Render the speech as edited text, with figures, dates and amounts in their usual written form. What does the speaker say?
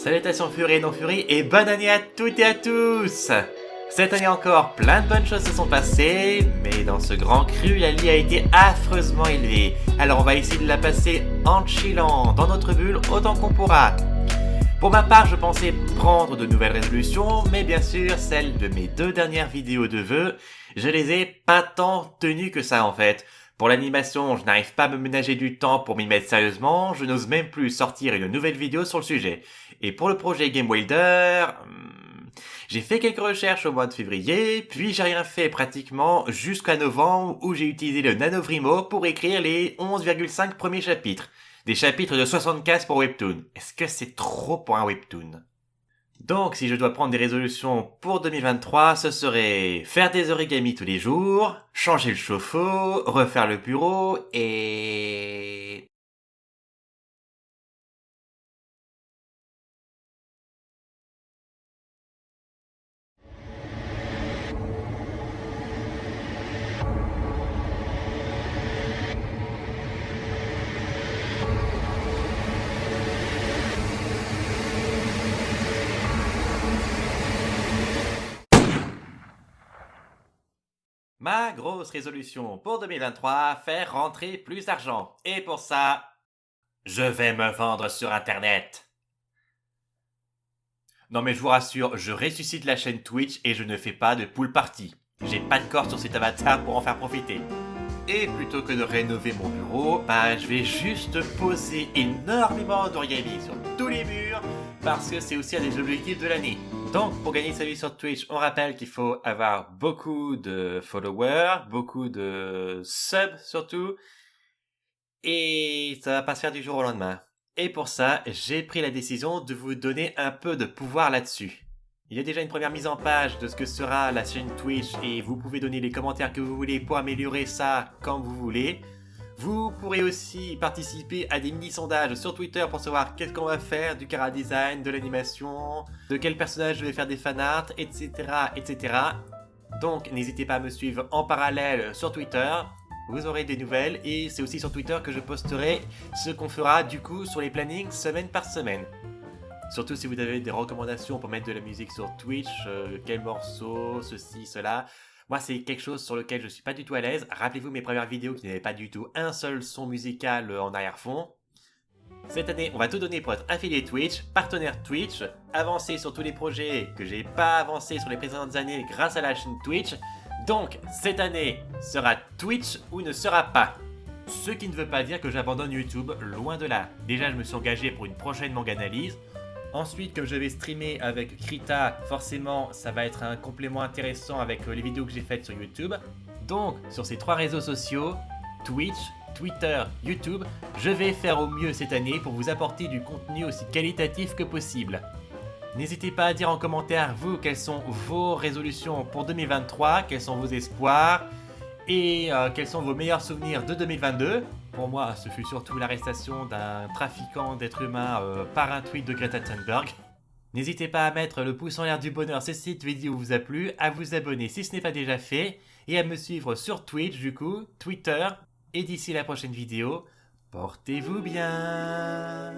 Salutations Fury et non-Fury et bonne année à toutes et à tous. Cette année encore, plein de bonnes choses se sont passées, mais dans ce grand cru, la lie a été affreusement élevée. Alors on va essayer de la passer en chillant dans notre bulle autant qu'on pourra. Pour ma part, je pensais prendre de nouvelles résolutions, mais bien sûr, celles de mes 2 dernières vidéos de vœux, je les ai pas tant tenues que ça en fait. Pour l'animation, je n'arrive pas à me ménager du temps pour m'y mettre sérieusement, je n'ose même plus sortir une nouvelle vidéo sur le sujet. Et pour le projet Game Wilder, j'ai fait quelques recherches au mois de février, puis j'ai rien fait pratiquement jusqu'à novembre où j'ai utilisé le Nanovrimo pour écrire les 11,5 premiers chapitres. Des chapitres de 75 pour Webtoon. Est-ce que c'est trop pour un Webtoon? Donc, si je dois prendre des résolutions pour 2023, ce serait faire des origamis tous les jours, changer le chauffe-eau, refaire le bureau et... Ma grosse résolution pour 2023, faire rentrer plus d'argent. Et pour ça, je vais me vendre sur Internet. Non mais je vous rassure, je ressuscite la chaîne Twitch et je ne fais pas de pool party. J'ai pas de corps sur cet avatar pour en faire profiter. Et plutôt que de rénover mon bureau, je vais juste poser énormément d'origami sur tous les murs parce que c'est aussi un des objectifs de l'année. Donc, pour gagner sa vie sur Twitch, on rappelle qu'il faut avoir beaucoup de followers, beaucoup de subs surtout, et ça va pas se faire du jour au lendemain. Et pour ça, j'ai pris la décision de vous donner un peu de pouvoir là-dessus. Il y a déjà une première mise en page de ce que sera la chaîne Twitch et vous pouvez donner les commentaires que vous voulez pour améliorer ça comme vous voulez. Vous pourrez aussi participer à des mini-sondages sur Twitter pour savoir qu'est-ce qu'on va faire, du chara design, de l'animation, de quel personnage je vais faire des fanarts, etc. etc. Donc n'hésitez pas à me suivre en parallèle sur Twitter, vous aurez des nouvelles et c'est aussi sur Twitter que je posterai ce qu'on fera du coup sur les plannings semaine par semaine. Surtout si vous avez des recommandations pour mettre de la musique sur Twitch, quel morceau, ceci, cela. Moi, c'est quelque chose sur lequel je suis pas du tout à l'aise. Rappelez-vous mes premières vidéos qui n'avaient pas du tout un seul son musical en arrière-fond. Cette année, on va tout donner pour être affilié Twitch, partenaire Twitch, avancer sur tous les projets que j'ai pas avancé sur les précédentes années grâce à la chaîne Twitch. Donc, cette année sera Twitch ou ne sera pas. Ce qui ne veut pas dire que j'abandonne YouTube, loin de là. Déjà, je me suis engagé pour une prochaine manga analyse. Ensuite, comme je vais streamer avec Krita, forcément, ça va être un complément intéressant avec les vidéos que j'ai faites sur YouTube. Donc, sur ces 3 réseaux sociaux, Twitch, Twitter, YouTube, je vais faire au mieux cette année pour vous apporter du contenu aussi qualitatif que possible. N'hésitez pas à dire en commentaire, vous, quelles sont vos résolutions pour 2023, quels sont vos espoirs et quels sont vos meilleurs souvenirs de 2022. Pour moi, ce fut surtout l'arrestation d'un trafiquant d'êtres humains par un tweet de Greta Thunberg. N'hésitez pas à mettre le pouce en l'air du bonheur si cette vidéo vous a plu, à vous abonner si ce n'est pas déjà fait, et à me suivre sur Twitch du coup, Twitter, et d'ici la prochaine vidéo, portez-vous bien.